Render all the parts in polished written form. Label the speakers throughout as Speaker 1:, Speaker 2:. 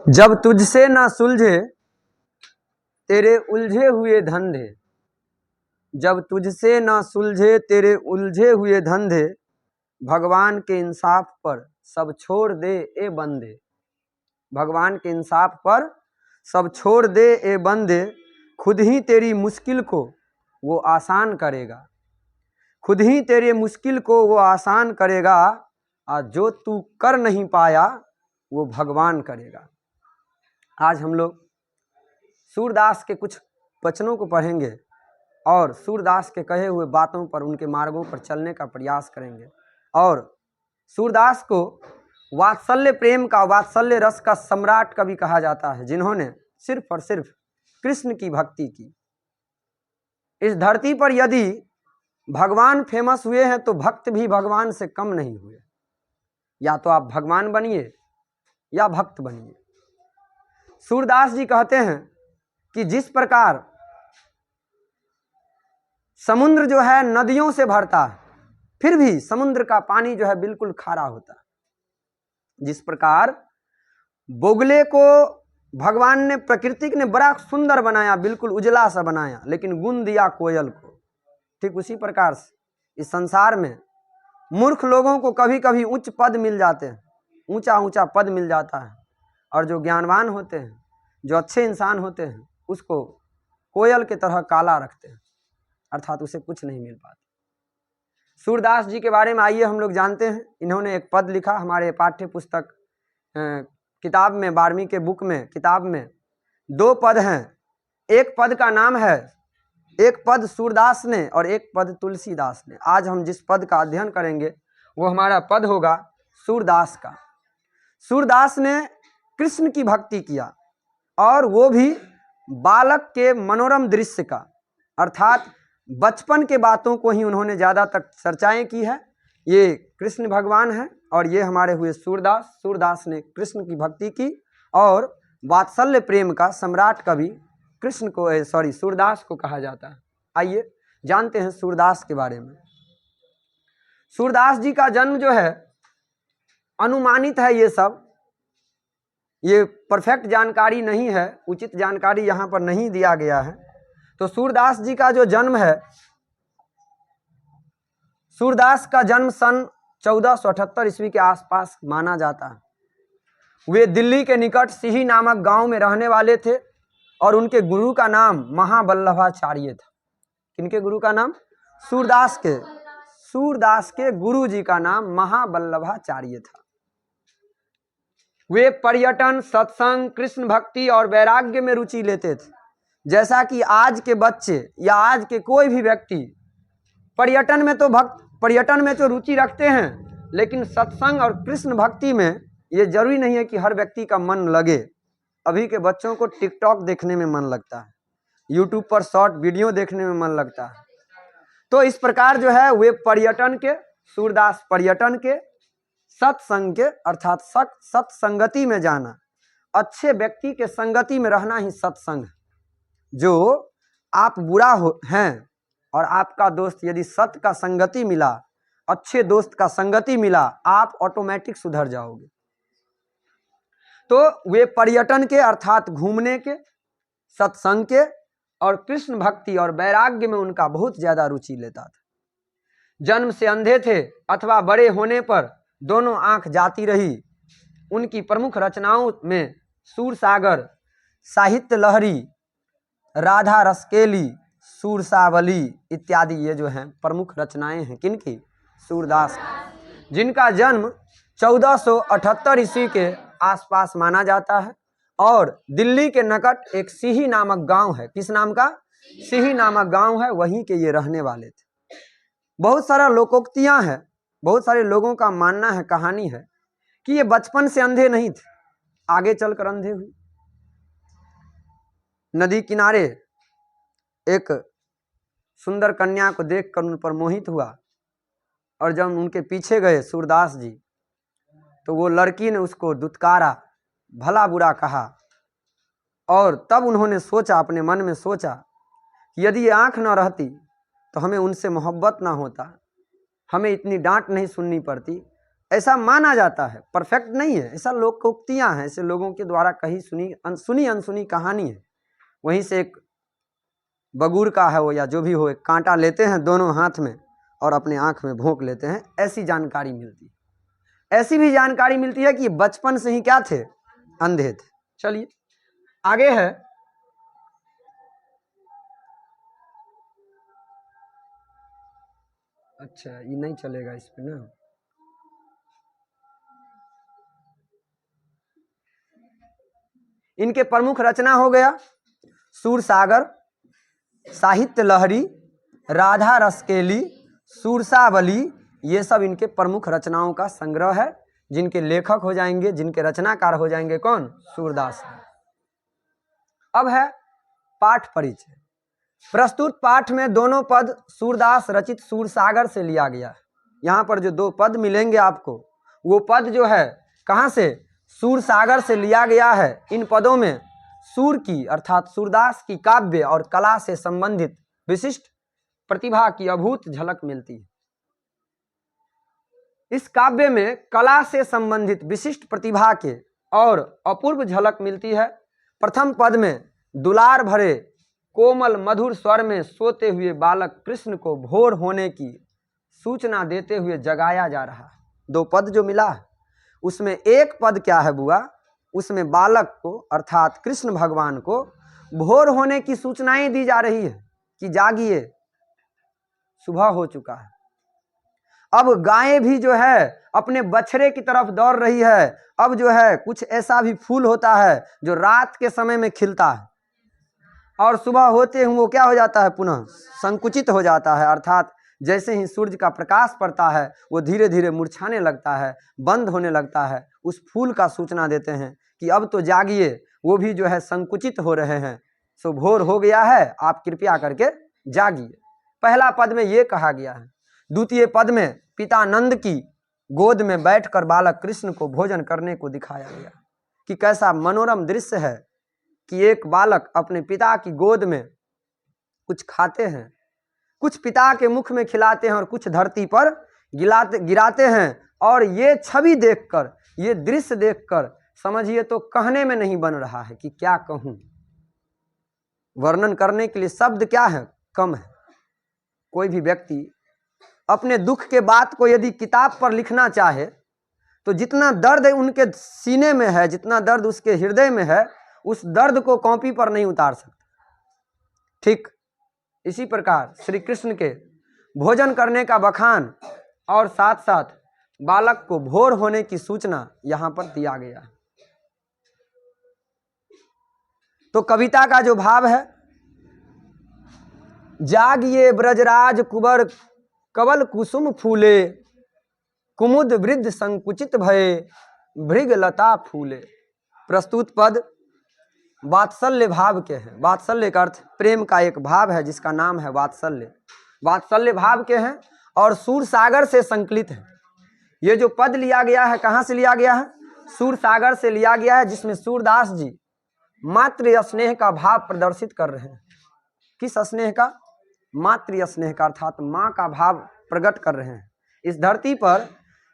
Speaker 1: जब तुझसे ना सुलझे तेरे उलझे हुए धंधे, जब तुझसे ना सुलझे तेरे उलझे हुए धंधे, भगवान के इंसाफ पर सब छोड़ दे ए बंदे, भगवान के इंसाफ पर सब छोड़ दे ए बंदे, खुद ही तेरी मुश्किल को वो आसान करेगा, खुद ही तेरे मुश्किल को वो आसान करेगा, और जो तू कर नहीं पाया वो भगवान करेगा। आज हम लोग सूरदास के कुछ वचनों को पढ़ेंगे और सूरदास के कहे हुए बातों पर, उनके मार्गों पर चलने का प्रयास करेंगे। और सूरदास को वात्सल्य प्रेम का, वात्सल्य रस का सम्राट कवि कहा जाता है, जिन्होंने सिर्फ और सिर्फ कृष्ण की भक्ति की। इस धरती पर यदि भगवान फेमस हुए हैं तो भक्त भी भगवान से कम नहीं हुए। या तो आप भगवान बनिए या भक्त बनिए। सूरदास जी कहते हैं कि जिस प्रकार समुद्र जो है नदियों से भरता है, फिर भी समुद्र का पानी जो है बिल्कुल खारा होता है, जिस प्रकार बोगले को भगवान ने, प्रकृति ने बड़ा सुंदर बनाया, बिल्कुल उजला सा बनाया, लेकिन गुण दिया कोयल को, ठीक उसी प्रकार से इस संसार में मूर्ख लोगों को कभी कभी उच्च पद मिल जाते हैं, ऊंचा ऊंचा पद मिल जाता है, और जो ज्ञानवान होते हैं, जो अच्छे इंसान होते हैं, उसको कोयल के तरह काला रखते हैं, अर्थात उसे कुछ नहीं मिल पाता। सूरदास जी के बारे में आइए हम लोग जानते हैं। इन्होंने एक पद लिखा, हमारे पाठ्य पुस्तक किताब में, 12वीं के बुक में, किताब में 2 पद हैं। एक पद का नाम है, एक पद सूरदास ने और एक पद तुलसीदास ने। आज हम जिस पद का अध्ययन करेंगे वो हमारा पद होगा सूरदास का। सूरदास ने कृष्ण की भक्ति किया, और वो भी बालक के मनोरम दृश्य का, अर्थात बचपन के बातों को ही उन्होंने ज़्यादा तक चर्चाएं की है। ये कृष्ण भगवान है और ये हमारे हुए सूरदास। सूरदास ने कृष्ण की भक्ति की और वात्सल्य प्रेम का सम्राट कवि कृष्ण को, सूरदास को कहा जाता है। आइए जानते हैं सूरदास के बारे में। सूरदास जी का जन्म जो है अनुमानित है, ये परफेक्ट जानकारी नहीं है, उचित जानकारी यहाँ पर नहीं दिया गया है। तो सूरदास जी का जो जन्म है, सूरदास का जन्म सन 1478 ईस्वी के आसपास माना जाता है। वे दिल्ली के निकट सिही नामक गांव में रहने वाले थे और उनके गुरु का नाम महाबल्लभाचार्य था। किनके गुरु का नाम? सूरदास के गुरु जी का नाम महाबल्लभाचार्य था। वे पर्यटन, सत्संग, कृष्ण भक्ति और वैराग्य में रुचि लेते थे। जैसा कि आज के बच्चे या आज के कोई भी व्यक्ति पर्यटन में तो रुचि रखते हैं, लेकिन सत्संग और कृष्ण भक्ति में ये जरूरी नहीं है कि हर व्यक्ति का मन लगे। अभी के बच्चों को टिकटॉक देखने में मन लगता है, यूट्यूब पर शॉर्ट वीडियो देखने में मन लगता है। तो इस प्रकार जो है वे पर्यटन के, सूरदास पर्यटन के, सत्संग के, अर्थात सत्संगति में जाना, अच्छे व्यक्ति के संगति में रहना ही सत्संग है। जो आप बुरा हैं और आपका दोस्त यदि सत्य का संगति मिला, अच्छे दोस्त का संगति मिला, आप ऑटोमेटिक सुधर जाओगे। तो वे पर्यटन के, अर्थात घूमने के, सत्संग के और कृष्ण भक्ति और वैराग्य में उनका बहुत ज्यादा रुचि लेता था। जन्म से अंधे थे अथवा बड़े होने पर दोनों आंख जाती रही। उनकी प्रमुख रचनाओं में सूरसागर, साहित्य लहरी, राधा रसकेली, सूरसावली इत्यादि ये जो हैं प्रमुख रचनाएं हैं। किनकी? सूरदास, जिनका जन्म 1478 ईस्वी के आसपास माना जाता है। और दिल्ली के निकट एक सिही नामक गांव है। किस नाम का? सिही नामक गांव है, वहीं के ये रहने वाले थे। बहुत सारा लोकोक्तियां हैं, बहुत सारे लोगों का मानना है, कहानी है कि ये बचपन से अंधे नहीं थे, आगे चलकर अंधे हुए। नदी किनारे एक सुंदर कन्या को देखकर उन पर मोहित हुआ, और जब उनके पीछे गए सूरदास जी तो वो लड़की ने उसको दुत्कारा, भला बुरा कहा। और तब उन्होंने सोचा, अपने मन में सोचा कि यदि ये आँख न रहती तो हमें उनसे मोहब्बत ना होता, हमें इतनी डांट नहीं सुननी पड़ती, ऐसा माना जाता है, परफेक्ट नहीं है, ऐसा लोकोक्तियां हैं, ऐसे लोगों के द्वारा कही सुनी अनसुनी कहानी है। वहीं से एक बगुर का है वो या जो भी हो, एक कांटा लेते हैं दोनों हाथ में और अपने आंख में भोंक लेते हैं, ऐसी जानकारी मिलती है। ऐसी भी जानकारी मिलती है कि बचपन से ही क्या थे, अंधे थे। चलिए आगे है, अच्छा ये नहीं चलेगा इस पे ना, इनके प्रमुख रचना हो गया सूरसागर, साहित्य लहरी, राधा रसकेली, सूरसावली, ये सब इनके प्रमुख रचनाओं का संग्रह है, जिनके लेखक हो जाएंगे, जिनके रचनाकार हो जाएंगे कौन, सूरदास। अब है पाठ परिचय। प्रस्तुत पाठ में दोनों पद सूरदास रचित सूरसागर से लिया गया है। यहाँ पर जो दो पद मिलेंगे आपको, वो पद जो है कहाँ से, सूरसागर से लिया गया है। इन पदों में सूर की अर्थात सूरदास की काव्य और कला से संबंधित विशिष्ट प्रतिभा की अभूत झलक मिलती है। इस काव्य में कला से संबंधित विशिष्ट प्रतिभा के और अपूर्व झलक मिलती है। प्रथम पद में दुलार भरे कोमल मधुर स्वर में सोते हुए बालक कृष्ण को भोर होने की सूचना देते हुए जगाया जा रहा है। दो पद जो मिला है उसमें एक पद क्या है बुआ, उसमें बालक को अर्थात कृष्ण भगवान को भोर होने की सूचनाएं दी जा रही है कि जागिए, सुबह हो चुका है। अब गायें भी जो है अपने बछड़े की तरफ दौड़ रही है। अब जो है कुछ ऐसा भी फूल होता है जो रात के समय में खिलता है और सुबह होते हुए वो क्या हो जाता है, पुनः संकुचित हो जाता है, अर्थात जैसे ही सूर्य का प्रकाश पड़ता है वो धीरे धीरे मुरझाने लगता है, बंद होने लगता है। उस फूल का सूचना देते हैं कि अब तो जागिए, वो भी जो है संकुचित हो रहे हैं, सो भोर हो गया है, आप कृपया करके जागिए। पहला पद में ये कहा गया है। द्वितीय पद में पिता नंद की गोद में बैठकर बालक कृष्ण को भोजन करने को दिखाया गया कि कैसा मनोरम दृश्य है कि एक बालक अपने पिता की गोद में कुछ खाते हैं, कुछ पिता के मुख में खिलाते हैं और कुछ धरती पर गिराते हैं। और ये छवि देखकर, ये दृश्य देखकर समझिए तो कहने में नहीं बन रहा है कि क्या कहूं, वर्णन करने के लिए शब्द क्या है, कम है। कोई भी व्यक्ति अपने दुख के बात को यदि किताब पर लिखना चाहे तो जितना दर्द उनके सीने में है, जितना दर्द उसके हृदय में है, उस दर्द को कॉपी पर नहीं उतार सकता। ठीक इसी प्रकार श्री कृष्ण के भोजन करने का बखान और साथ साथ बालक को भोर होने की सूचना यहां पर दिया गया है। तो कविता का जो भाव है, जागिए ब्रजराज कुबर कवल कुसुम फूले, कुमुद वृद्ध संकुचित भये भृग लता फूले। प्रस्तुत पद वात्सल्य भाव के हैं। वात्सल्य का अर्थ प्रेम का एक भाव है जिसका नाम है वात्सल्य। वात्सल्य भाव के हैं और सूरसागर से संकलित है। ये जो पद लिया गया है कहाँ से लिया गया है, सूरसागर से लिया गया है, जिसमें सूरदास जी मातृ स्नेह का भाव प्रदर्शित कर रहे हैं। किस स्नेह का, मातृ स्नेह का, अर्थात माँ का भाव प्रकट कर रहे हैं। इस धरती पर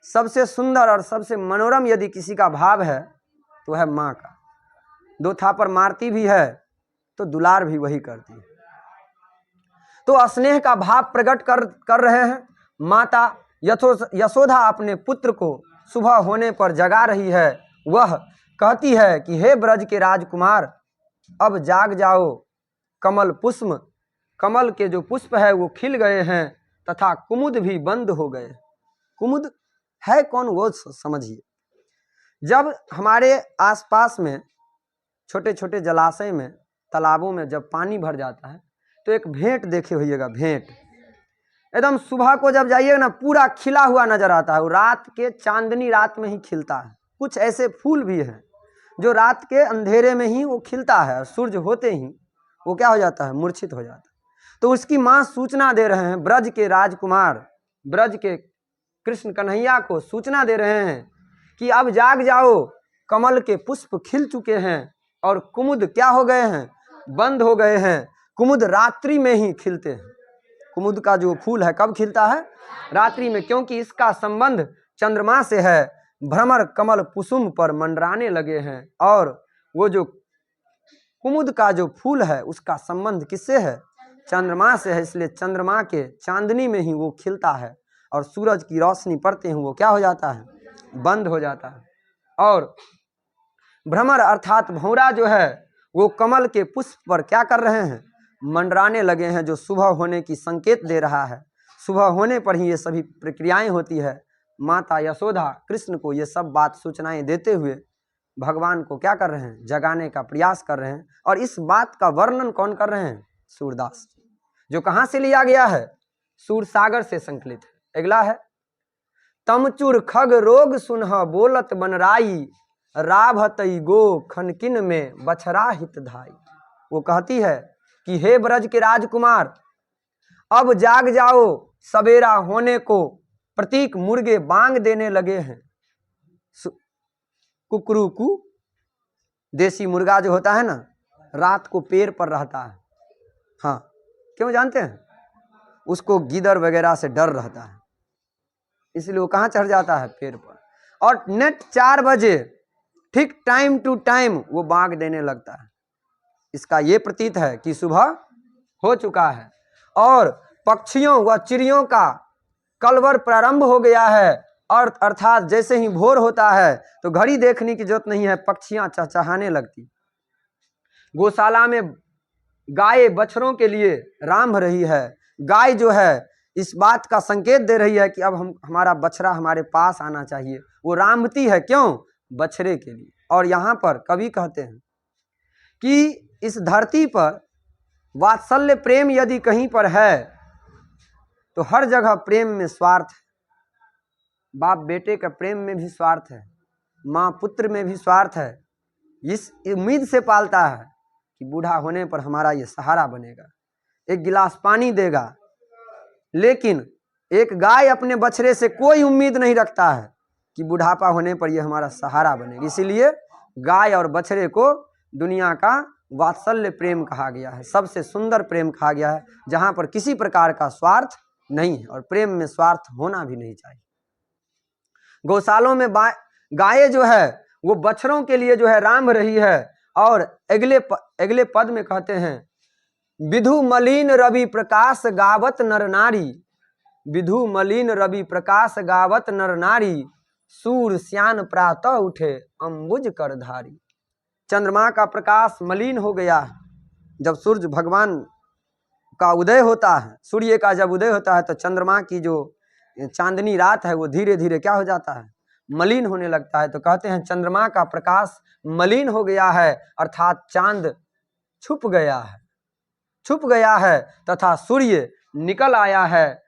Speaker 1: सबसे सुंदर और सबसे मनोरम यदि किसी का भाव है तो है माँ का। दो थापर मारती भी है तो दुलार भी वही करती है। तो स्नेह का भाव प्रकट कर रहे हैं। माता यशोदा अपने पुत्र को सुबह होने पर जगा रही है। वह कहती है कि हे ब्रज के राजकुमार, अब जाग जाओ, कमल पुष्प, कमल के जो पुष्प है वो खिल गए हैं तथा कुमुद भी बंद हो गए। कुमुद है कौन, वो समझिए। जब हमारे आसपास में छोटे छोटे जलाशय में, तालाबों में जब पानी भर जाता है तो एक भेंट देखे होइएगा, भेंट एकदम सुबह को जब जाइएगा ना पूरा खिला हुआ नजर आता है। वो रात के चांदनी रात में ही खिलता है। कुछ ऐसे फूल भी हैं जो रात के अंधेरे में ही वो खिलता है, सूर्य होते ही वो क्या हो जाता है, मूर्छित हो जाता है। तो उसकी माँ सूचना दे रहे हैं, ब्रज के राजकुमार, ब्रज के कृष्ण कन्हैया को सूचना दे रहे हैं कि अब जाग जाओ, कमल के पुष्प खिल चुके हैं और कुमुद क्या हो गए हैं, बंद हो गए हैं। कुमुद रात्रि में ही खिलते हैं। कुमुद का जो फूल है कब खिलता है, रात्रि में, क्योंकि इसका संबंध चंद्रमा से है, भ्रमर कमल कुसुम पर मंडराने लगे हैं। और वो जो कुमुद का जो फूल है उसका संबंध किससे है? चंद्रमा से है, इसलिए चंद्रमा के चांदनी में ही वो खिलता है और सूरज की रोशनी पड़ते ही वो क्या हो जाता है? बंद हो जाता है। और भ्रमर अर्थात भौरा जो है वो कमल के पुष्प पर क्या कर रहे हैं? मंडराने लगे हैं, जो सुबह होने की संकेत दे रहा है। सुबह होने पर ही ये सभी प्रक्रियाएं होती है। माता यशोदा कृष्ण को ये सब बात सूचनाएं देते हुए भगवान को क्या कर रहे हैं? जगाने का प्रयास कर रहे हैं। और इस बात का वर्णन कौन कर रहे हैं? सूरदास, जो कहां से लिया गया है? सूर सागर से संकलित है। अगला है, तमचुर खग रोग सुनह बोलत बनराई, राभतई गो खनकिन में बछरा हित धाई। वो कहती है कि हे ब्रज के राजकुमार, अब जाग जाओ, सवेरा होने को प्रतीक मुर्गे बांग देने लगे हैं। कुकरूकू देसी मुर्गा जो होता है ना, रात को पेड़ पर रहता है। हाँ, क्यों जानते हैं? उसको गीदड़ वगैरह से डर रहता है, इसलिए वो कहाँ चढ़ जाता है? पेड़ पर। और नेट 4 बजे ठीक टाइम टू टाइम वो बांग देने लगता है। इसका ये प्रतीत है कि सुबह हो चुका है और पक्षियों व चिड़ियों का कलवर प्रारंभ हो गया है। और अर्थात जैसे ही भोर होता है तो घड़ी देखने की जरूरत नहीं है, पक्षियां चहचहाने लगती। गौशाला में गाय बछड़ों के लिए रांभ रही है। गाय जो है इस बात का संकेत दे रही है कि अब हमारा बछड़ा हमारे पास आना चाहिए। वो रांभती है, क्यों? बछड़े के लिए। और यहाँ पर कवि कहते हैं कि इस धरती पर वात्सल्य प्रेम यदि कहीं पर है तो हर जगह प्रेम में स्वार्थ है। बाप बेटे का प्रेम में भी स्वार्थ है, माँ पुत्र में भी स्वार्थ है। इस उम्मीद से पालता है कि बूढ़ा होने पर हमारा ये सहारा बनेगा, एक गिलास पानी देगा। लेकिन एक गाय अपने बछड़े से कोई उम्मीद नहीं रखता है कि बुढ़ापा होने पर ये हमारा सहारा बनेगा। इसीलिए गाय और बछड़े को दुनिया का वात्सल्य प्रेम कहा गया है, सबसे सुंदर प्रेम कहा गया है, जहाँ पर किसी प्रकार का स्वार्थ नहीं है और प्रेम में स्वार्थ होना भी नहीं चाहिए। गौशालों में गाय जो है वो बछड़ों के लिए जो है रांभ रही है। और अगले पद में कहते हैं, विधु मलिन रवि प्रकाश गावत नर नारी, विधु मलिन रवि प्रकाश गावत नर नारी, सूर श्यान प्रातः उठे अंबुज कर धारी। चंद्रमा का प्रकाश मलिन हो गया है। जब सूर्य भगवान का उदय होता है, सूर्य का जब उदय होता है तो चंद्रमा की जो चांदनी रात है वो धीरे धीरे क्या हो जाता है? मलिन होने लगता है। तो कहते हैं चंद्रमा का प्रकाश मलिन हो गया है, अर्थात चांद छुप गया है तथा सूर्य निकल आया है।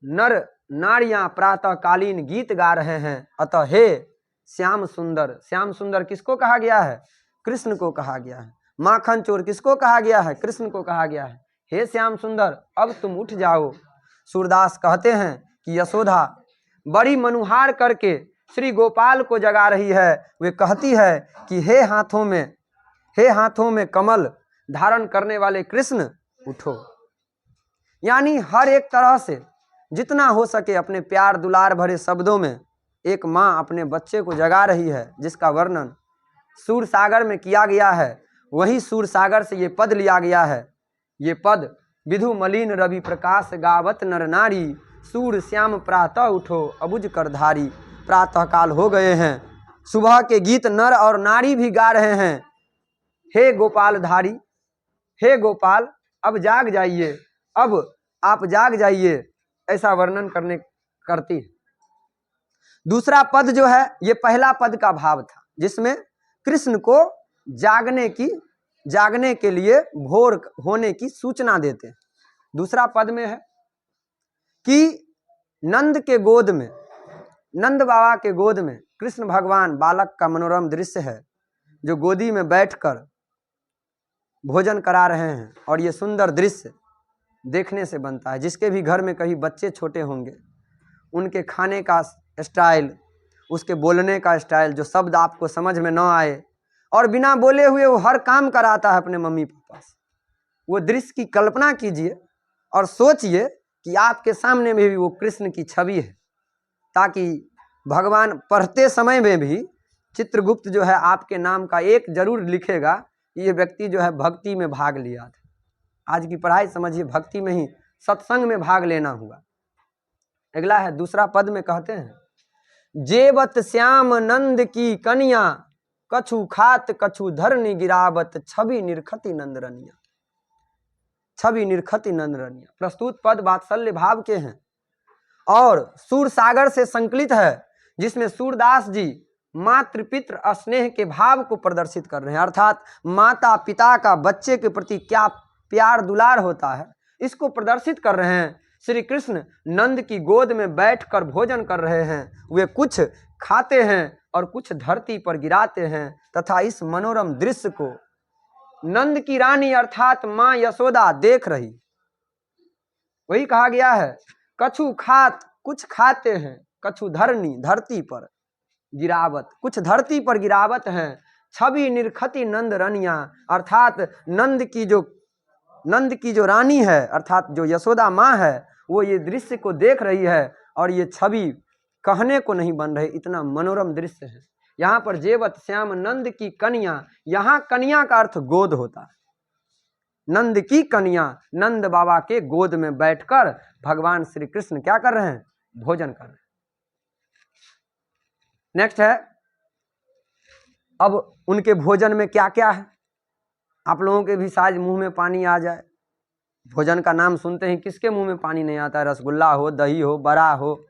Speaker 1: नर नारियां प्रातः कालीन गीत गा रहे हैं। अतः हे श्याम सुंदर, श्याम सुंदर किसको कहा गया है? कृष्ण को कहा गया है। माखन चोर किसको कहा गया है? कृष्ण को कहा गया है। हे श्याम सुंदर, अब तुम उठ जाओ। सूरदास कहते हैं कि यशोदा बड़ी मनुहार करके श्री गोपाल को जगा रही है। वे कहती है कि हे हाथों में कमल धारण करने वाले कृष्ण उठो। यानी हर एक तरह से जितना हो सके अपने प्यार दुलार भरे शब्दों में एक माँ अपने बच्चे को जगा रही है, जिसका वर्णन सूर सागर में किया गया है। वही सूर सागर से ये पद लिया गया है। ये पद, विधु मलिन रवि प्रकाश गावत नर नारी, सूर श्याम प्रातः उठो अबुझ कर धारी। प्रातः काल हो गए हैं, सुबह के गीत नर और नारी भी गा रहे हैं। हे गोपाल धारी, हे गोपाल अब जाग जाइए, अब आप जाग जाइए, ऐसा वर्णन करती है। दूसरा पद जो है ये पहला पद का भाव था, जिसमें कृष्ण को जागने के लिए भोर होने की सूचना देते हैं। दूसरा पद में है कि नंद बाबा के गोद में कृष्ण भगवान बालक का मनोरम दृश्य है, जो गोदी में बैठकर भोजन करा रहे हैं। और ये सुंदर दृश्य देखने से बनता है। जिसके भी घर में कहीं बच्चे छोटे होंगे, उनके खाने का स्टाइल, उसके बोलने का स्टाइल, जो शब्द आपको समझ में न आए और बिना बोले हुए वो हर काम कराता है अपने मम्मी पापा से, वो दृश्य की कल्पना कीजिए और सोचिए कि आपके सामने में भी वो कृष्ण की छवि है, ताकि भगवान पढ़ते समय में भी चित्रगुप्त जो है आपके नाम का एक जरूर लिखेगा कि ये व्यक्ति जो है भक्ति में भाग लिया था। आज की पढ़ाई समझिए भक्ति में ही, सत्संग में भाग लेना हुआ। अगला है दूसरा पद में कहते हैं, जेवत श्याम नंद की कन्या, कछु खात कछु धरनी गिरावत, छवि निरखति नंद रनिया। छवि निरखति नंद रनिया। प्रस्तुत पद वात्सल्य भाव के हैं और सूर सागर से संकलित है, जिसमें सूरदास जी मातृ पितृ स्नेह के भाव को प्रदर्शित कर रहे हैं। अर्थात माता पिता का बच्चे के प्रति क्या प्यार दुलार होता है, इसको प्रदर्शित कर रहे हैं। श्री कृष्ण नंद की गोद में बैठकर भोजन कर रहे हैं। वे कुछ खाते हैं और कुछ धरती पर गिराते हैं तथा इस मनोरम दृश्य को नंद की रानी अर्थात मां यशोदा देख रही। वही कहा गया है, कछु खात कुछ खाते हैं, कछु धरनी धरती पर गिरावत कुछ धरती पर गिरावत है, छवि निरखति नंद रनिया अर्थात नंद की जो रानी है अर्थात जो यशोदा माँ है वो ये दृश्य को देख रही है और ये छवि कहने को नहीं बन रही, इतना मनोरम दृश्य है। यहाँ पर जेवत श्याम नंद की कन्या, यहाँ कन्या का अर्थ गोद होता है। नंद की कन्या नंद बाबा के गोद में बैठकर भगवान श्री कृष्ण क्या कर रहे हैं, भोजन कर रहे हैं। नेक्स्ट है, अब उनके भोजन में क्या क्या है, आप लोगों के भी शायद मुंह में पानी आ जाए। भोजन का नाम सुनते ही किसके मुंह में पानी नहीं आता है? रसगुल्ला हो, दही हो, बड़ा हो,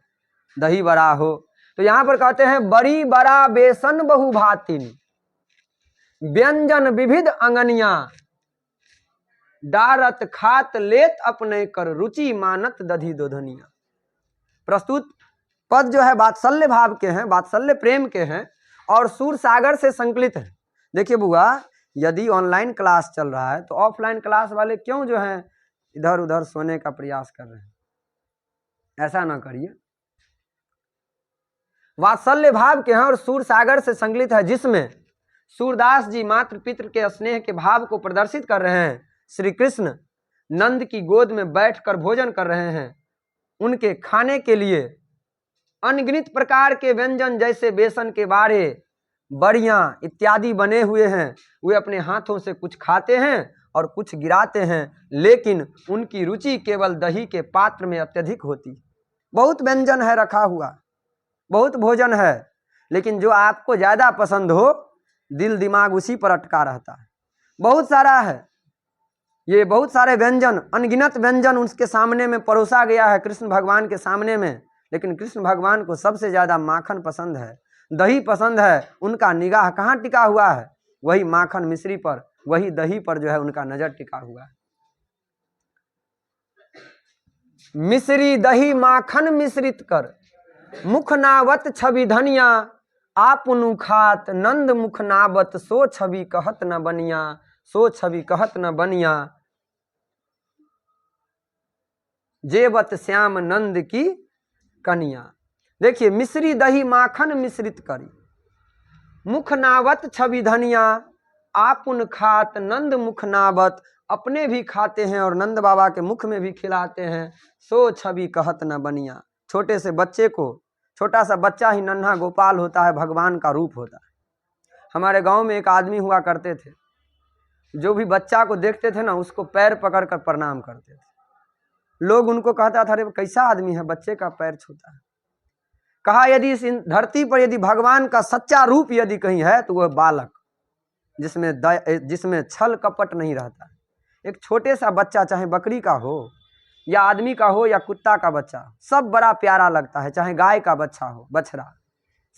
Speaker 1: दही बड़ा हो। तो यहां पर कहते हैं, बड़ी बड़ा बेसन बहु भातिन, व्यंजन विविध अंगनिया, डारत खात लेत अपने कर, रुचि मानत दधी दोधनिया। प्रस्तुत पद जो है वात्सल्य भाव के हैं, वात्सल्य प्रेम के हैं और सूर सागर से संकलित है। देखिए बुआ, यदि ऑनलाइन क्लास चल रहा है तो ऑफलाइन क्लास वाले क्यों जो हैं इधर उधर सोने का प्रयास कर रहे हैं? ऐसा ना करिए। वात्सल्य भाव के हैं और सूर सागर से संकलित है, जिसमें सूरदास जी मातृ पितृ के स्नेह के भाव को प्रदर्शित कर रहे हैं। श्री कृष्ण नंद की गोद में बैठकर भोजन कर रहे हैं। उनके खाने के लिए अनगिनत प्रकार के व्यंजन जैसे बेसन के बारे, बड़ियां इत्यादि बने हुए हैं। वे अपने हाथों से कुछ खाते हैं और कुछ गिराते हैं, लेकिन उनकी रुचि केवल दही के पात्र में अत्यधिक होती। बहुत व्यंजन है रखा हुआ, बहुत भोजन है, लेकिन जो आपको ज्यादा पसंद हो दिल दिमाग उसी पर अटका रहता है। बहुत सारा है, ये बहुत सारे व्यंजन, अनगिनत व्यंजन उसके सामने में परोसा गया है कृष्ण भगवान के सामने में, लेकिन कृष्ण भगवान को सबसे ज्यादा माखन पसंद है, दही पसंद है। उनका निगाह कहाँ टिका हुआ है? वही माखन मिश्री पर, वही दही पर जो है उनका नजर टिका हुआ है। मिश्री दही माखन मिश्रित कर, मुख नावत छवि धनिया, आपुनु खात नंद मुख नावत, सो छवि कहत न बनिया, सो छवि कहत न बनिया। जेवत श्याम नंद की कन्या। देखिए, मिश्री दही माखन मिश्रित करी, मुख नावत छवि धनिया, आपुन खात नंद मुख नावत, अपने भी खाते हैं और नंद बाबा के मुख में भी खिलाते हैं। सो छवि कहत न बनिया। छोटे से बच्चे को, छोटा सा बच्चा ही नन्हा गोपाल होता है, भगवान का रूप होता है। हमारे गांव में एक आदमी हुआ करते थे, जो भी बच्चा को देखते थे ना उसको पैर पकड़ कर प्रणाम करते थे। लोग उनको कहता था, अरे कैसा आदमी है, बच्चे का पैर छूता है। कहा, यदि इस धरती पर यदि भगवान का सच्चा रूप यदि कहीं है तो वह बालक, जिसमें छल कपट नहीं रहता। एक छोटे सा बच्चा, चाहे बकरी का हो या आदमी का हो या कुत्ता का बच्चा, सब बड़ा प्यारा लगता है। चाहे गाय का बच्चा हो, बछड़ा,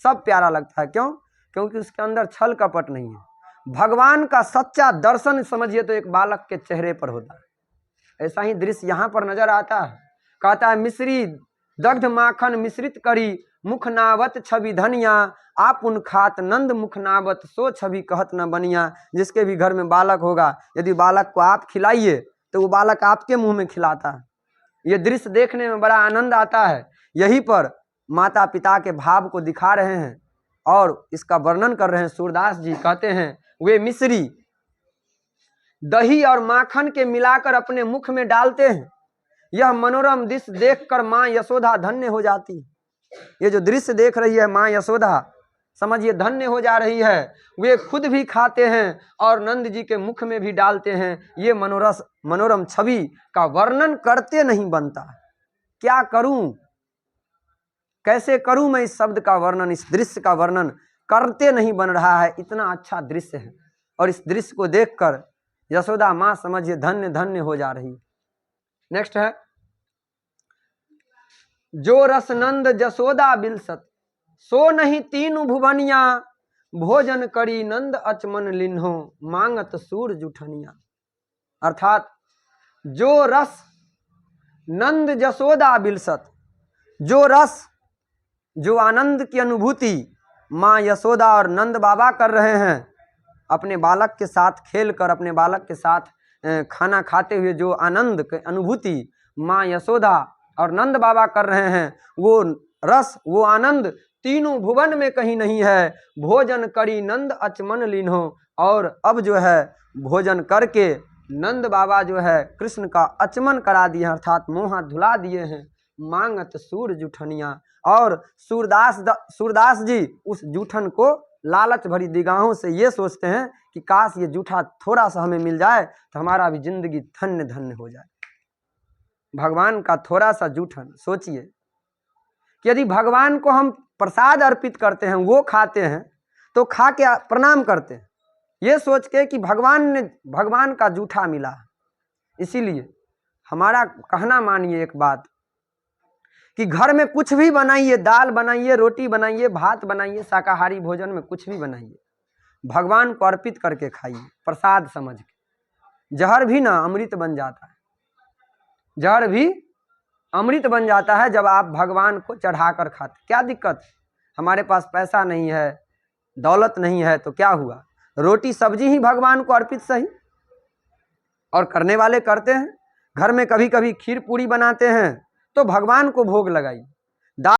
Speaker 1: सब प्यारा लगता है। क्यों? क्योंकि उसके अंदर छल कपट नहीं है। भगवान का सच्चा दर्शन समझिए तो एक बालक के चेहरे पर होता है। ऐसा ही दृश्य यहाँ पर नजर आता है। कहता है, मिश्री दग्ध माखन मिश्रित करी, मुख नावत छवि धनिया, आपुन खात नंद मुख नावत, सो छवि कहत न बनिया। जिसके भी घर में बालक होगा, यदि बालक को आप खिलाइए तो वो बालक आपके मुंह में खिलाता है। ये दृश्य देखने में बड़ा आनंद आता है। यहीं पर माता पिता के भाव को दिखा रहे हैं और इसका वर्णन कर रहे हैं सूरदास जी। कहते हैं, वे मिश्री दही और माखन के मिलाकर अपने मुख में डालते हैं। यह मनोरम दृश्य देखकर मां यशोदा धन्य हो जाती। ये जो दृश्य देख रही है माँ यशोदा, समझिए धन्य हो जा रही है। वे खुद भी खाते हैं और नंद जी के मुख में भी डालते हैं। ये मनोरम छवि का वर्णन करते नहीं बनता। क्या करूं, कैसे करूं मैं इस शब्द का वर्णन, इस दृश्य का वर्णन करते नहीं बन रहा है। इतना अच्छा दृश्य है और इस दृश्य को देखकर यशोदा माँ समझिए धन्य धन्य हो जा रही। नेक्स्ट है, जो रस नंद जसोदा बिलसत, सो नहीं तीनु भुवनिया, भोजन करी नंद अचमन लिन्हो, मांगत सूर जुठनिया। अर्थात जो रस नंद जसोदा बिलसत, जो रस, जो आनंद की अनुभूति माँ यशोदा और नंद बाबा कर रहे हैं अपने बालक के साथ खेलकर, अपने बालक के साथ खाना खाते हुए जो आनंद की अनुभूति माँ यशोदा और नंद बाबा कर रहे हैं, वो रस, वो आनंद तीनों भुवन में कहीं नहीं है। भोजन करी नंद अचमन लीन्हो, और अब जो है भोजन करके नंद बाबा जो है कृष्ण का अचमन करा दिए, अर्थात मुँह हाथ धुला दिए हैं। मांगत सूर जूठनिया, और सूरदास जी उस जूठन को लालच भरी निगाहों से ये सोचते हैं कि काश ये जूठा थोड़ा सा हमें मिल जाए तो हमारा भी जिंदगी धन्य धन्य हो जाए। भगवान का थोड़ा सा जूठन, सोचिए कि यदि भगवान को हम प्रसाद अर्पित करते हैं, वो खाते हैं, तो खा के प्रणाम करते हैं ये सोच के कि भगवान का जूठा मिला। इसीलिए हमारा कहना मानिए एक बात, कि घर में कुछ भी बनाइए, दाल बनाइए, रोटी बनाइए, भात बनाइए, शाकाहारी भोजन में कुछ भी बनाइए, भगवान को अर्पित करके खाइए प्रसाद समझ के। जहर भी ना अमृत बन जाता है, जहर भी अमृत बन जाता है जब आप भगवान को चढ़ाकर खाते। क्या दिक्कत, हमारे पास पैसा नहीं है, दौलत नहीं है, तो क्या हुआ, रोटी सब्जी ही भगवान को अर्पित सही। और करने वाले करते हैं, घर में कभी कभी खीर पूरी बनाते हैं तो भगवान को भोग लगाइए।